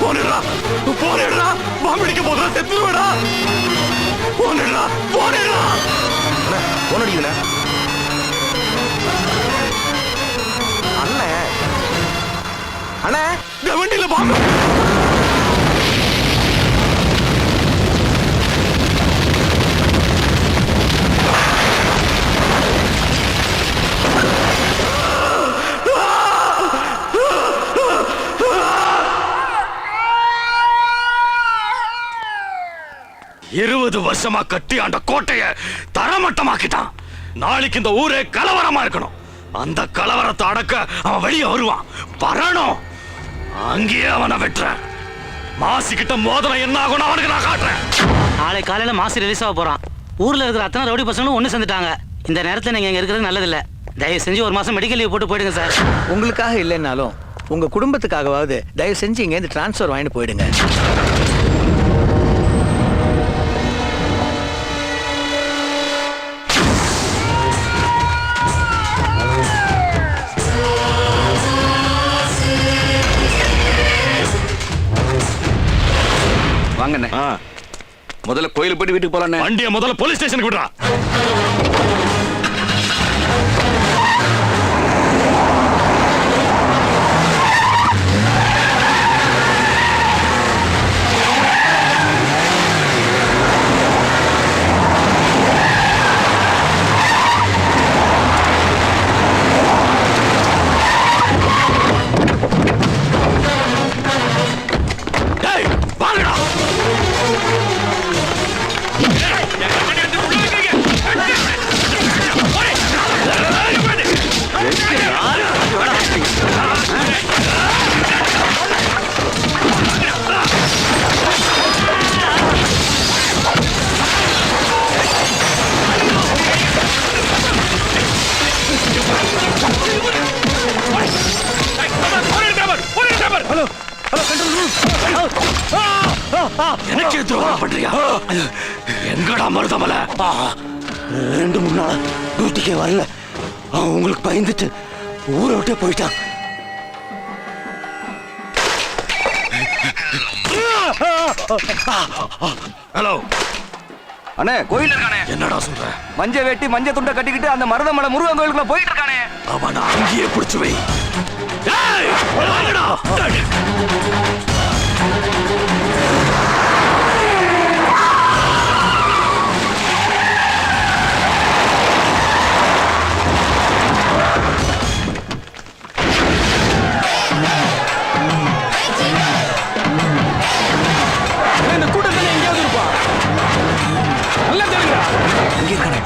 போனிடுறா போனிடுறா பாம்படிக்க போதுடா செத்துடுவேடா போனிடுறா போனிடுறா phone அடிக்குதுண்ணே அண்ணே அண்ணே இந்த வண்டியில பாம்பு 20 வருஷமா கட்டி ஆண்ட கோட்டைய தரமட்டமாக்கிட்டான். நாளைக்கு இந்த ஊரே கலவரமா இருக்கணும். அந்த கலவரத்தை அடக்க அவன் வெளியே வருவான். வரணும். அங்கேயே அவனை வெட்டுறேன். மாசி கிட்ட மோதனம் என்ன ஆகும் அவனுக்கு நான் காட்டுறேன். நாளை காலையில மாசி ரிலீஸ் ஆக போறான். ஊர்ல இருக்கிற அத்தனை ரவுடி பசங்களும் ஒண்ணு சேர்ந்துட்டாங்க. இந்த நேரத்துல நீங்க இங்க இருக்கிறது நல்லது இல்ல. தயவு செஞ்சு ஒரு மாசம் மெடிக்கல் லீவ் போட்டு போயிடுங்க சார். உங்களுக்காக இல்லைன்னாலும் உங்க குடும்பத்துக்காகவாவது தயவு செஞ்சு இங்க இருந்து டிரான்ஸ்ஃபர் வாங்கிட்டு போயிடுங்க. வாங்கண்ணே. முதல்ல கோயிலுக்கு போயிட்டு வீட்டுக்கு போலாம். வண்டியை முதல்ல போலீஸ் ஸ்டேஷனுக்கு விடுறா. எனக்கு துரோகம் பண்றியா? எங்கடா மருதமலை? 2-3 நாளா டியூட்டிக்கே வரல. அவன் உங்களுக்கு பயந்துட்டு ஊரை விட்டே போயிட்டான். ஹலோ அண்ணே, கோயில் இருக்கானே. என்னடா சொல்ற? மஞ்ச வெட்டி மஞ்ச துண்டை கட்டிக்கிட்டு அந்த மருதமலை முருகன் கோயிலுக்குள்ள போயிட்டு இருக்கானே. அவனை அங்கேயே பிடிச்சு வை. வாங்கடா. இந்த கூட்டத்தில் எங்கேயாவது இருப்பான். நல்லா தெரியுதா? இங்கே இருக்கானே.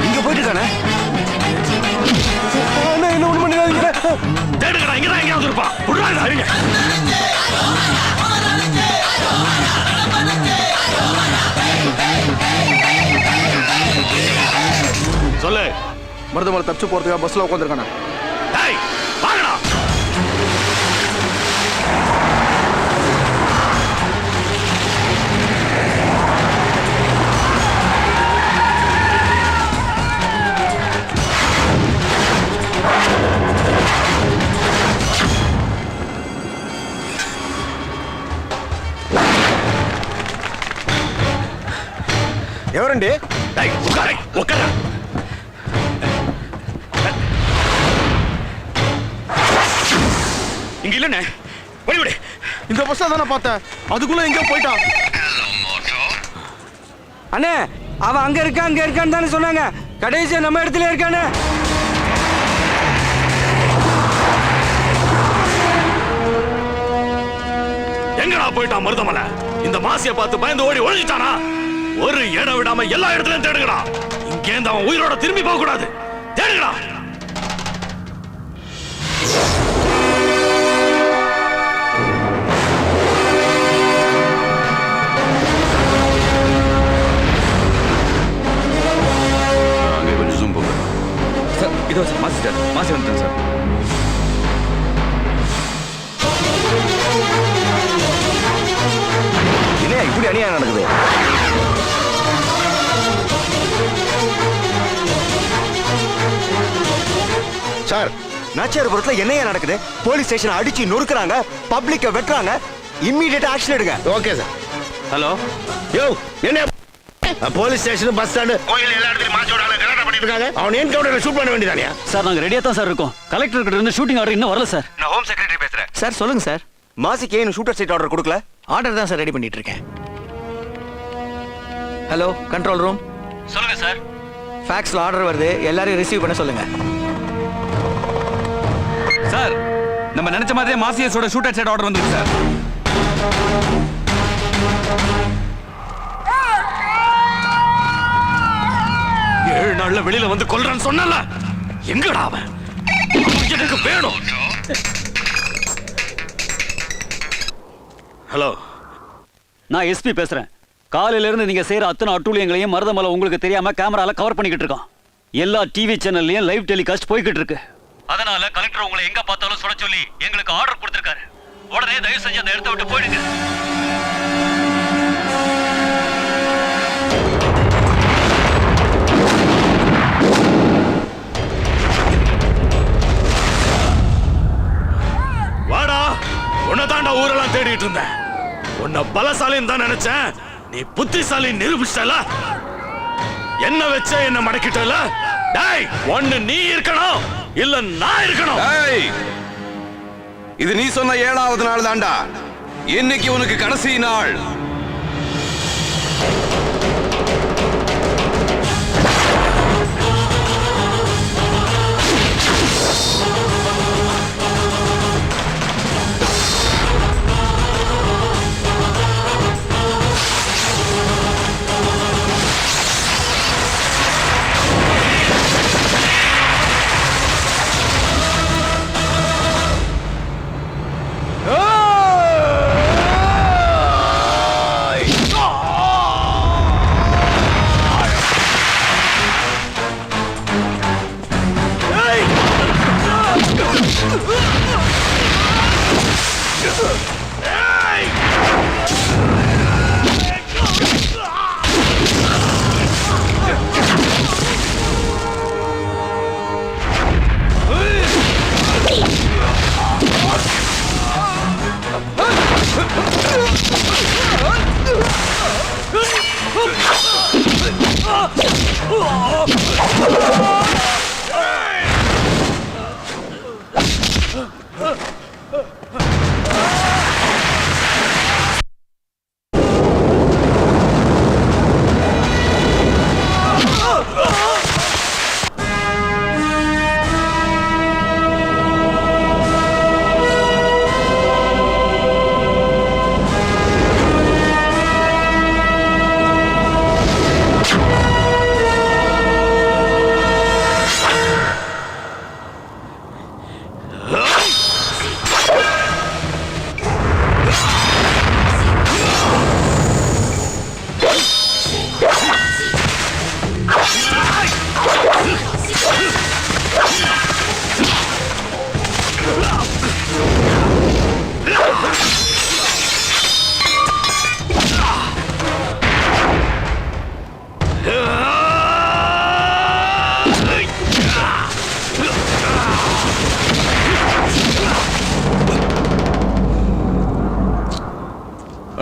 இங்க போயிட்டு இருக்கானே. என்ன ஒண்ணு பண்ணிடாதீங்க. தேடுங்கடா. இங்கதான் எங்கேயாவது இருப்பான். விடுறாங்க. சொல்லு. மருதமலை தப்பிச்சு போறதுக்காக பஸ்ல உட்காந்துருக்கானே. டேய் வாங்கடா. ఎవరండి? இங்க இல்லண்ணே. வழிவிடு. இந்த பஸ் தானே பார்த்தேன். அதுக்குள்ள எங்கேயோ போயிட்டான். அண்ணே, அவன் அங்க இருக்கான்னு தானே சொன்னாங்க. கடைசியா நம்ம இடத்துல இருக்கானே. எங்கடா போயிட்டான் மருதமலை? இந்த மாசிய பார்த்து பயந்து ஓடி ஒழிஞ்சிட்டானா? ஒரு இடம் விடாம எல்லா இடத்துலயும் தேடுங்கடா. இங்கேருந்து அவன் உயிரோட திரும்பி போக கூடாது. தேடுங்கடா. கொஞ்சம் ஜூம் போங்க சார். இதோ சார் மாசி வந்துட்டேன் சார். இப்படி அநியாயம் நடக்குது? சார், நாச்சியார்புரத்துல என்னையா நடக்குது? போலீஸ் ஸ்டேஷன் அடிச்சு நொறுக்குறாங்க, பப்ளிக்க வெட்டுறாங்க. இம்மீடியட் ஆக்ஷன் எடுங்க. Okay sir. ஹலோ யோ, என்ன போலீஸ் ஸ்டேஷன், பஸ் ஸ்டாண்ட், கோயில் எல்லா இடத்துலயும் மாச்சோட கலாட்டா பண்ணிட்டு இருக்காங்க. அவன் என்கவுண்டர்ல ஷூட் பண்ண வேண்டியதானே? சார் நாங்க ரெடியா தான் சார் இருக்கோம். கலெக்டர் கிட்ட இருந்து ஷூட்டிங் ஆர்டர் இன்னும் வரல சார். நான் ஹோம் செக்ரட்டரி பேசுறேன். சார் சொல்லுங்க சார். மாசிக்கு ஏன் ஷூட்டர் சைட் ஆர்டர் கொடுக்கல? ஆர்டர் தான் சார் ரெடி பண்ணிட்டு இருக்கேன். Hello control room. சொல்லுங்க சார். ஃபேக்ஸ்ல ஆர்டர் வருது, எல்லாரையும் ரிசீவ் பண்ண சொல்லுங்க. சார், நம்ம நினைச்ச மாதிரியே மாசியஸோட ஷூட்டர் சைட் ஆர்டர் வந்திருக்கு சார். ஏழு நாள்ல வெளியில வந்து கொல்றான்னு சொன்னல, எங்கடா அவன்? எனக்கு வேணும். ஹலோ, நான் எஸ்பி பேசுறேன். காலையில இருந்து நீங்க செய்யற அத்தனை அட்டூழியங்களையும் மருதமலை உங்களுக்கு தெரியாம கேமரால கவர் பண்ணிக்கிட்டு இருக்கோம். எல்லா டிவி சேனல்லையும் லைவ் டெலிகாஸ்ட் போய்கிட்டு இருக்கு. அதனால கலெக்டர் உங்களை எங்க பார்த்தாலும் சுட சொல்லி எங்களுக்கு ஆர்டர் கொடுத்திருக்காரு. உடனே தயவு செஞ்சு அந்த இடத்தை விட்டு போயிடுங்க. வாடா. உன்னை தாண்டா ஊரெல்லாம் தேடிட்டு இருந்தேன். உன்னை பலசாலின்னு தான் நினைச்சேன். நீ புத்திசாலி நிரூபிச்சல. என்ன வச்ச என்ன மடக்கிட்டல. டேய், ஒன்னு நீ இருக்கணும் இல்ல நான் இருக்கணும். ஏய், இது நீ சொன்ன 7வது நாள் தான்டா. இன்னைக்கு உனக்கு கடைசி நாள்.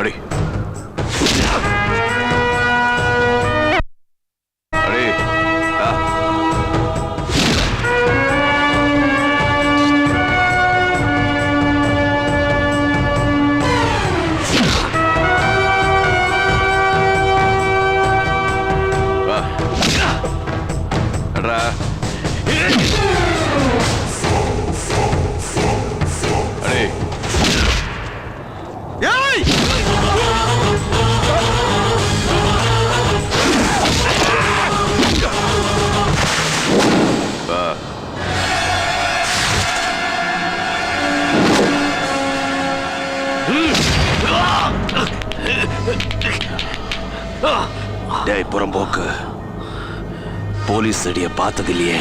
அடி அடி ஆ. வா. அட்ரா. அடி. ஏய்! வா. டேய் புறம்போக்கு, போலீஸ் அடிய பார்த்ததில்லையே.